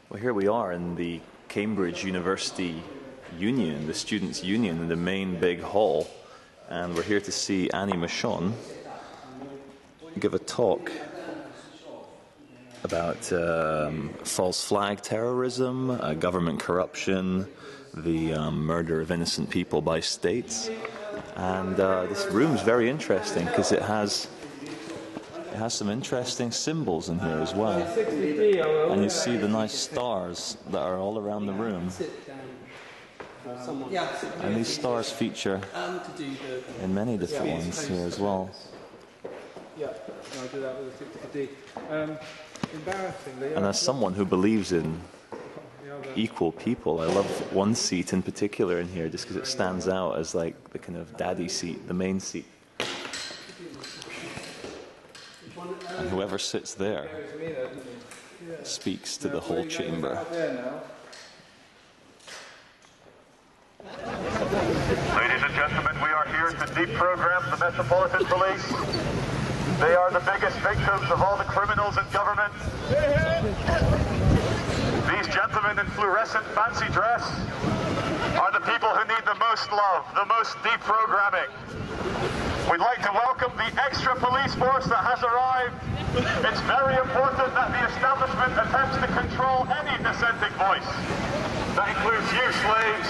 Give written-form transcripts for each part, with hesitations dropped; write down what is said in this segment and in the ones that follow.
Well, here we are in the Cambridge University Union, the Students' Union, in the main big hall, and we're here to see Annie Michon give a talk about false flag terrorism, government corruption, the murder of innocent people by states. And this room's very interesting because it has some interesting symbols in here as well. And you see the nice stars that are all around the room. And these stars feature in many different ones here as well. Yeah, I'll do that with a 60D. Embarrassingly, and as someone who believes in equal people, I love one seat in particular in here just because it stands out as like the kind of daddy seat, the main seat. And whoever sits there speaks to the whole chamber. Ladies and gentlemen, we are here to deprogram the Metropolitan Police. They are the biggest victims of all the criminals in government. These gentlemen in fluorescent fancy dress are the people who need the most love, the most deprogramming. We'd like to welcome the extra police force that has arrived. It's very important that the establishment attempts to control any dissenting voice. That includes you, slaves.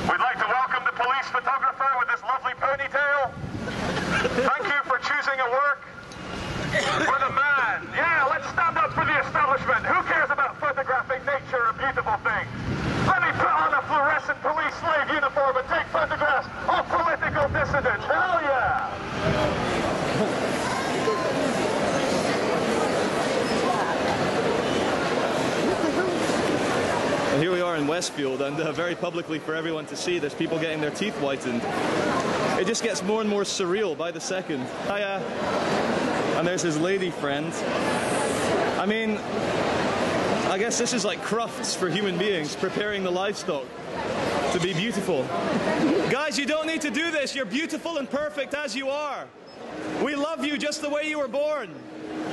We'd like to welcome the police photographer with this lovely ponytail. Thank you for choosing a work with a man. Yeah, let's stand up for the establishment. Who cares about photographing nature and beautiful things? Let me put on a fluorescent police slave uniform and take photographs of political dissidents. Hell yeah! Here we are in Westfield, and very publicly for everyone to see, there's people getting their teeth whitened. It just gets more and more surreal by the second. Hiya! And there's his lady friend. I mean, I guess this is like crufts for human beings, preparing the livestock to be beautiful. Guys, you don't need to do this. You're beautiful and perfect as you are. We love you just the way you were born.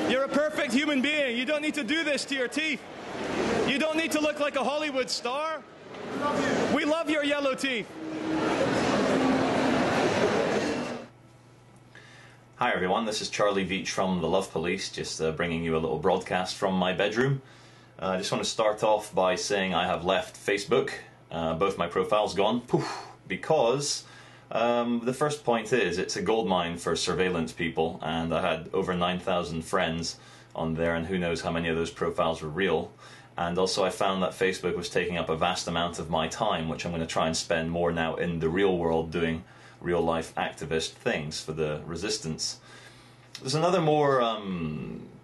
You're a perfect human being. You don't need to do this to your teeth. You don't need to look like a Hollywood star. We love your yellow teeth. Hi everyone, this is Charlie Veitch from the Love Police, just bringing you a little broadcast from my bedroom. I just want to start off by saying I have left Facebook. Both my profiles gone, because the first point is it's a goldmine for surveillance people, and I had over 9,000 friends on there, and who knows how many of those profiles were real. And also I found that Facebook was taking up a vast amount of my time, which I'm going to try and spend more now in the real world doing real-life activist things for the resistance. There's another more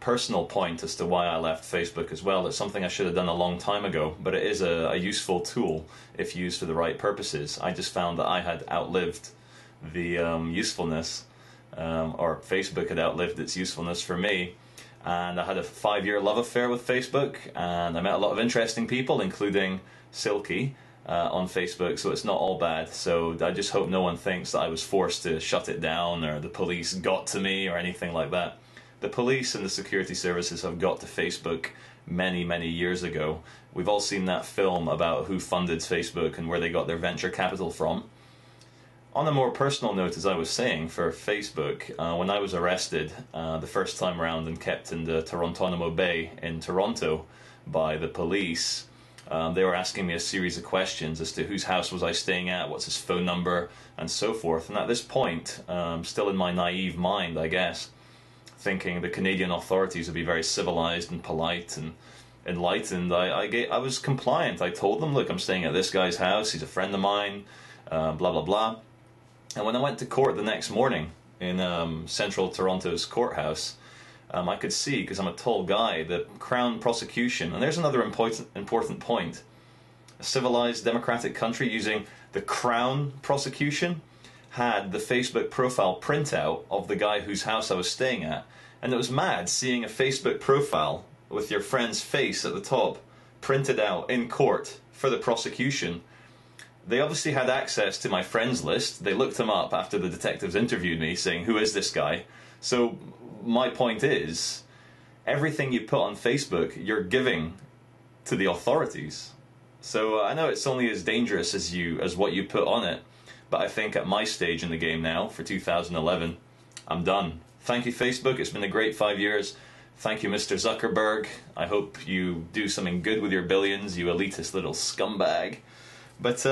personal point as to why I left Facebook as well. It's something I should have done a long time ago, but it is a useful tool if used for the right purposes. I just found that I had outlived the usefulness, or Facebook had outlived its usefulness for me. And I had a 5-year love affair with Facebook, and I met a lot of interesting people, including Silky, on Facebook, so it's not all bad. So I just hope no one thinks that I was forced to shut it down, or the police got to me, or anything like that. The police and the security services have got to Facebook many, many years ago. We've all seen that film about who funded Facebook and where they got their venture capital from. On a more personal note, as I was saying, for Facebook, when I was arrested the first time around and kept in the Torontonomo Bay in Toronto by the police, they were asking me a series of questions as to whose house was I staying at, what's his phone number, and so forth. And at this point, still in my naive mind, I guess, thinking the Canadian authorities would be very civilized and polite and enlightened, I was compliant. I told them, look, I'm staying at this guy's house, he's a friend of mine, blah, blah, blah. And when I went to court the next morning in central Toronto's courthouse, I could see, because I'm a tall guy, the Crown prosecution, and there's another important point, a civilized democratic country using the Crown prosecution had the Facebook profile printout of the guy whose house I was staying at, and it was mad seeing a Facebook profile with your friend's face at the top printed out in court for the prosecution. They obviously had access to my friends list. They looked him up after the detectives interviewed me, saying, who is this guy? So my point is, everything you put on Facebook, you're giving to the authorities. So I know it's only as dangerous as what you put on it, but I think at my stage in the game now, for 2011, I'm done. Thank you, Facebook. It's been a great 5 years. Thank you, Mr. Zuckerberg. I hope you do something good with your billions, you elitist little scumbag. But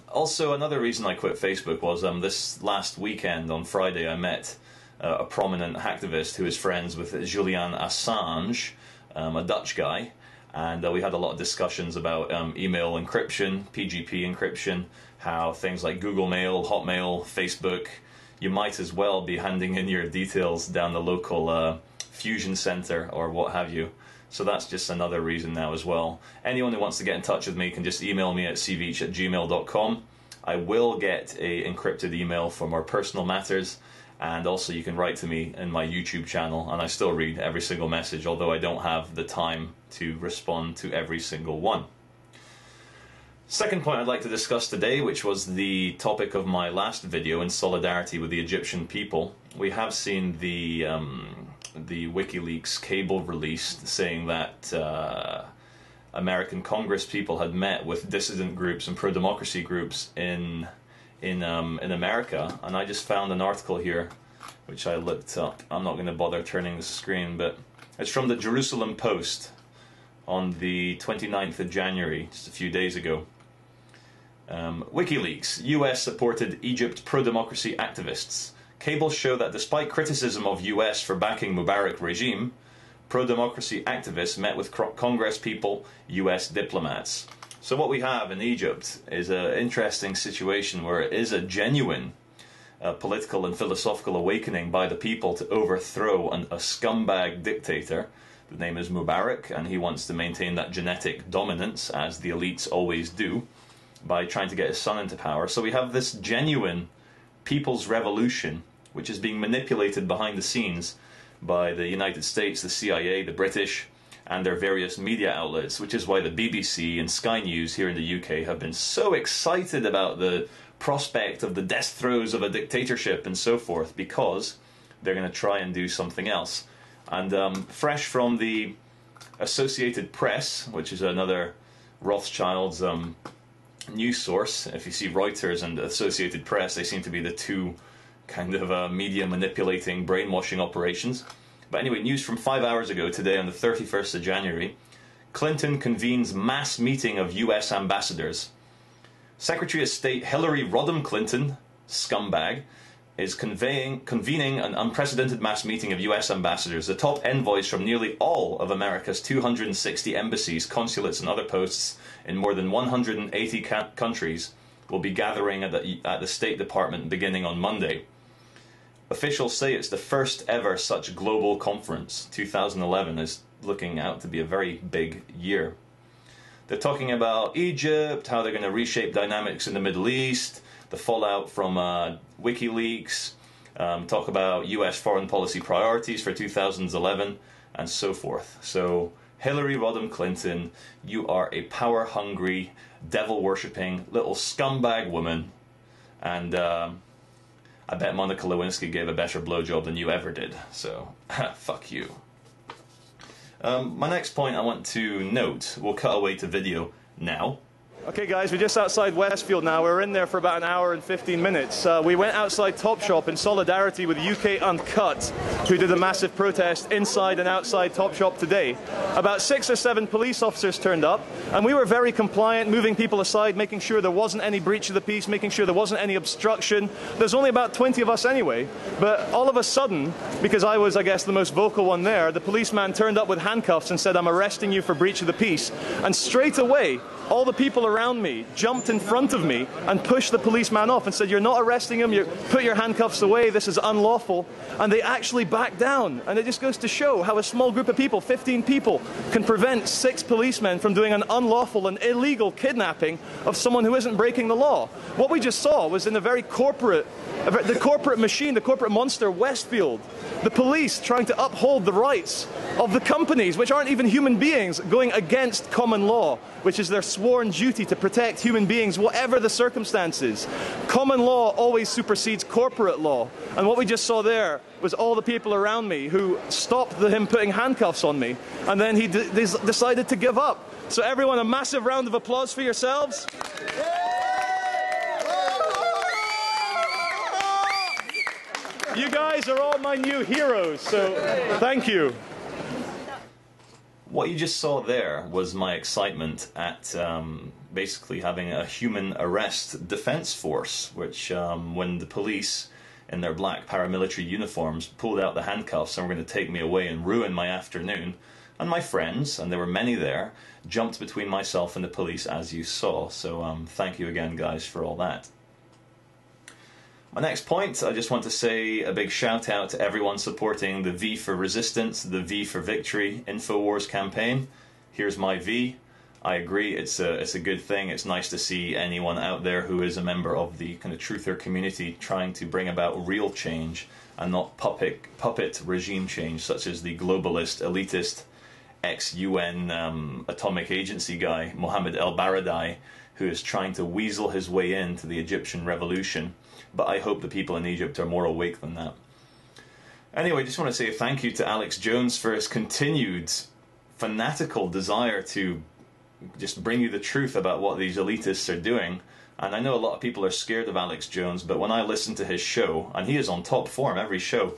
also another reason I quit Facebook was this last weekend on Friday I met a prominent hacktivist who is friends with Julian Assange, a Dutch guy, and we had a lot of discussions about email encryption, PGP encryption, how things like Google Mail, Hotmail, Facebook, you might as well be handing in your details down the local fusion center or what have you. So that's just another reason now as well. Anyone who wants to get in touch with me can just email me at cveitch@gmail.com. I will get a encrypted email for more personal matters, and also you can write to me in my YouTube channel, and I still read every single message, although I don't have the time to respond to every single one. Second point I'd like to discuss today, which was the topic of my last video in solidarity with the Egyptian people. We have seen the WikiLeaks cable released saying that American Congress people had met with dissident groups and pro-democracy groups in America, and I just found an article here which I looked up. I'm not going to bother turning the screen, but it's from the Jerusalem Post on the 29th of January, just a few days ago. WikiLeaks, US supported Egypt pro-democracy activists. Cables show that despite criticism of US for backing Mubarak regime, pro-democracy activists met with Congress people, US diplomats. So what we have in Egypt is an interesting situation where it is a genuine political and philosophical awakening by the people to overthrow a scumbag dictator. The name is Mubarak, and he wants to maintain that genetic dominance, as the elites always do, by trying to get his son into power. So we have this genuine people's revolution, which is being manipulated behind the scenes by the United States, the CIA, the British, and their various media outlets, which is why the BBC and Sky News here in the UK have been so excited about the prospect of the death throes of a dictatorship and so forth, because they're going to try and do something else. And fresh from the Associated Press, which is another Rothschild's news source. If you see Reuters and Associated Press, they seem to be the two kind of media manipulating, brainwashing operations. But anyway, news from 5 hours ago today on the 31st of January. Clinton convenes mass meeting of US ambassadors. Secretary of State Hillary Rodham Clinton, scumbag, is convening an unprecedented mass meeting of US ambassadors. The top envoys from nearly all of America's 260 embassies, consulates and other posts in more than 180 countries will be gathering at the State Department beginning on Monday. Officials say it's the first ever such global conference. 2011 is looking out to be a very big year. They're talking about Egypt, how they're going to reshape dynamics in the Middle East, the fallout from WikiLeaks, talk about US foreign policy priorities for 2011, and so forth. So, Hillary Rodham Clinton, you are a power-hungry, devil-worshipping little scumbag woman, and I bet Monica Lewinsky gave a better blowjob than you ever did, so fuck you. My next point I want to note, we'll cut away to video now. Okay guys, we're just outside Westfield now. We were in there for about an hour and 15 minutes. We went outside Topshop in solidarity with UK Uncut, who did a massive protest inside and outside Topshop today. About 6 or 7 police officers turned up, and we were very compliant, moving people aside, making sure there wasn't any breach of the peace, making sure there wasn't any obstruction. There's only about 20 of us anyway, but all of a sudden, because I was, I guess, the most vocal one there, the policeman turned up with handcuffs and said, "I'm arresting you for breach of the peace." And straight away, all the people around me jumped in front of me and pushed the policeman off and said, "You're not arresting him, put your handcuffs away, this is unlawful." And they actually backed down. And it just goes to show how a small group of people, 15 people, can prevent 6 policemen from doing an unlawful and illegal kidnapping of someone who isn't breaking the law. What we just saw was in a very corporate, the corporate machine, the corporate monster, Westfield, the police trying to uphold the rights of the companies, which aren't even human beings, going against common law, which is their sworn duty duty to protect human beings, whatever the circumstances. Common law always supersedes corporate law. And what we just saw there was all the people around me who stopped him putting handcuffs on me, and then he decided to give up. So everyone, a massive round of applause for yourselves. You guys are all my new heroes, so thank you. What you just saw there was my excitement at basically having a human arrest defense force, which when the police in their black paramilitary uniforms pulled out the handcuffs and were going to take me away and ruin my afternoon, and my friends, and there were many there, jumped between myself and the police, as you saw. So thank you again, guys, for all that. My next point, I just want to say a big shout out to everyone supporting the V for Resistance, the V for Victory InfoWars campaign. Here's my V. I agree, it's a good thing. It's nice to see anyone out there who is a member of the kind of truther community trying to bring about real change and not puppet regime change, such as the globalist, elitist, ex-UN atomic agency guy, Mohammed El-Baradei, who is trying to weasel his way into the Egyptian revolution. But I hope the people in Egypt are more awake than that. Anyway, just want to say thank you to Alex Jones for his continued fanatical desire to just bring you the truth about what these elitists are doing. And I know a lot of people are scared of Alex Jones, but when I listen to his show, and he is on top form every show,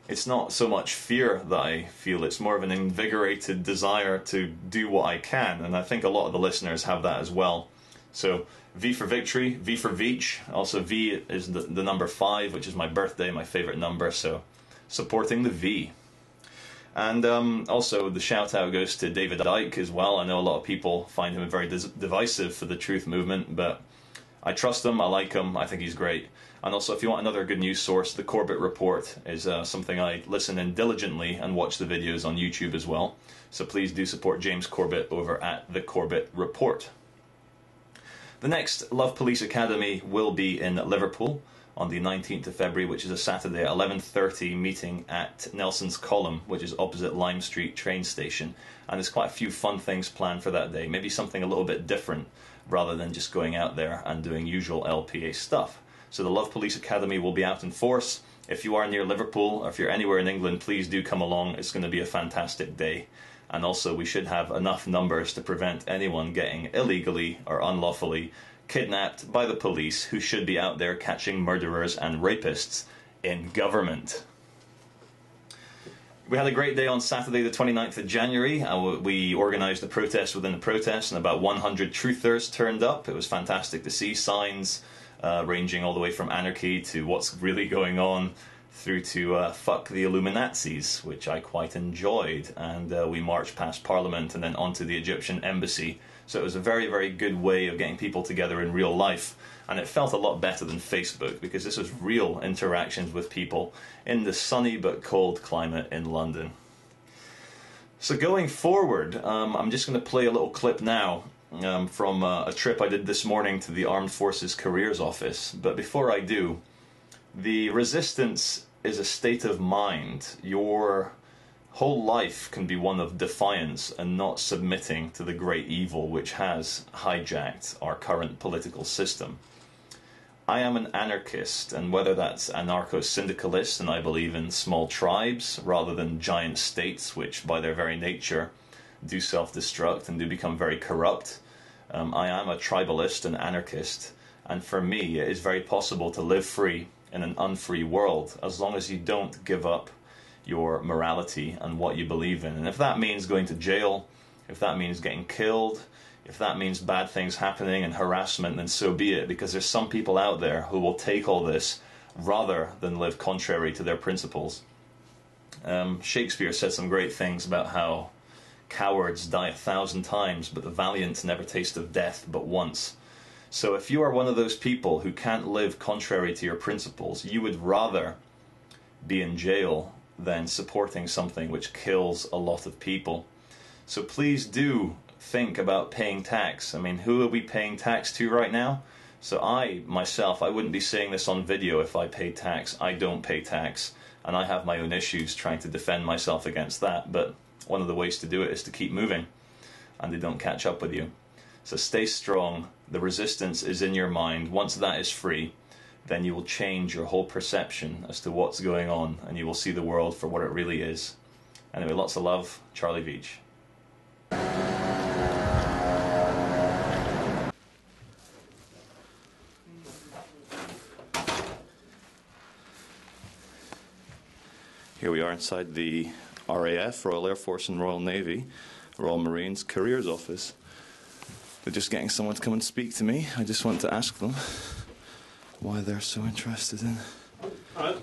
it's not so much fear that I feel, it's more of an invigorated desire to do what I can, and I think a lot of the listeners have that as well. So, V for Victory, V for Veitch. Also, V is the number 5, which is my birthday, my favourite number, so supporting the V. And also, the shout-out goes to David Icke as well. I know a lot of people find him very divisive for the truth movement, but I trust him, I like him, I think he's great. And also, if you want another good news source, the Corbett Report is something I listen in diligently and watch the videos on YouTube as well. So please do support James Corbett over at the Corbett Report. The next Love Police Academy will be in Liverpool on the 19th of February, which is a Saturday at 11:30, meeting at Nelson's Column, which is opposite Lime Street train station. And there's quite a few fun things planned for that day, maybe something a little bit different rather than just going out there and doing usual LPA stuff. So the Love Police Academy will be out in force. If you are near Liverpool, or if you're anywhere in England, please do come along. It's going to be a fantastic day. And also, we should have enough numbers to prevent anyone getting illegally or unlawfully kidnapped by the police, who should be out there catching murderers and rapists in government. We had a great day on Saturday the 29th of January. We organised a protest within a protest, and about 100 truthers turned up. It was fantastic to see signs ranging all the way from anarchy to what's really going on, through to fuck the Illuminatis, which I quite enjoyed. And we marched past Parliament and then onto the Egyptian embassy. So it was a very, very good way of getting people together in real life. And it felt a lot better than Facebook, because this was real interactions with people in the sunny but cold climate in London. So going forward, I'm just going to play a little clip now from a trip I did this morning to the Armed Forces Careers Office. But before I do, the resistance is a state of mind. Your whole life can be one of defiance and not submitting to the great evil which has hijacked our current political system. I am an anarchist, and whether that's anarcho-syndicalist, and I believe in small tribes rather than giant states which by their very nature do self-destruct and do become very corrupt. I am a tribalist and anarchist, and for me it is very possible to live free in an unfree world, as long as you don't give up your morality and what you believe in. And if that means going to jail, if that means getting killed, if that means bad things happening and harassment, then so be it, because there's some people out there who will take all this rather than live contrary to their principles. Shakespeare said some great things about how cowards die 1,000 times, but the valiant never taste of death but once. So if you are one of those people who can't live contrary to your principles, you would rather be in jail than supporting something which kills a lot of people. So please do think about paying tax. I mean, who are we paying tax to right now? So I wouldn't be saying this on video if I paid tax. I don't pay tax, and I have my own issues trying to defend myself against that, but one of the ways to do it is to keep moving, and they don't catch up with you. So stay strong. The resistance is in your mind. Once that is free, then you will change your whole perception as to what's going on, and you will see the world for what it really is. Anyway, lots of love, Charlie Veitch. Here we are inside the RAF, Royal Air Force and Royal Navy, Royal Marines Careers Office. They're just getting someone to come and speak to me. I just want to ask them why they're so interested in... Hello.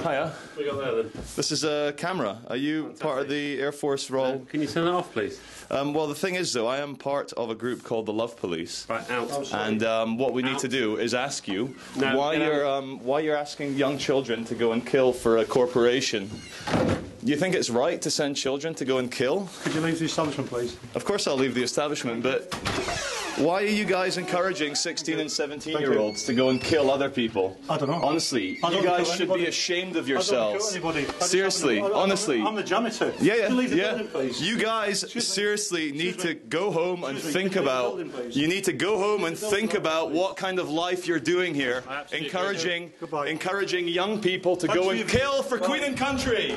Hiya. What we got there then? This is a camera. Are you part of the Air Force Royal... Can you turn that off, please? Well, the thing is, though, I am part of a group called the Love Police. Right, out. And what we need to do is ask you why you're asking young children to go and kill for a corporation. Do you think it's right to send children to go and kill? Could you leave the establishment, please? Of course I'll leave the establishment, but why are you guys encouraging 16 and 17-year-olds to go and kill other people? I don't know. Honestly, you guys should be ashamed of yourselves. I don't kill anybody. Seriously, honestly. I'm the janitor. Yeah. Could you leave the building, please? You guys seriously need to go home and think about... You need to go home and think about what kind of life you're doing here, encouraging young people to go and kill for Queen and country.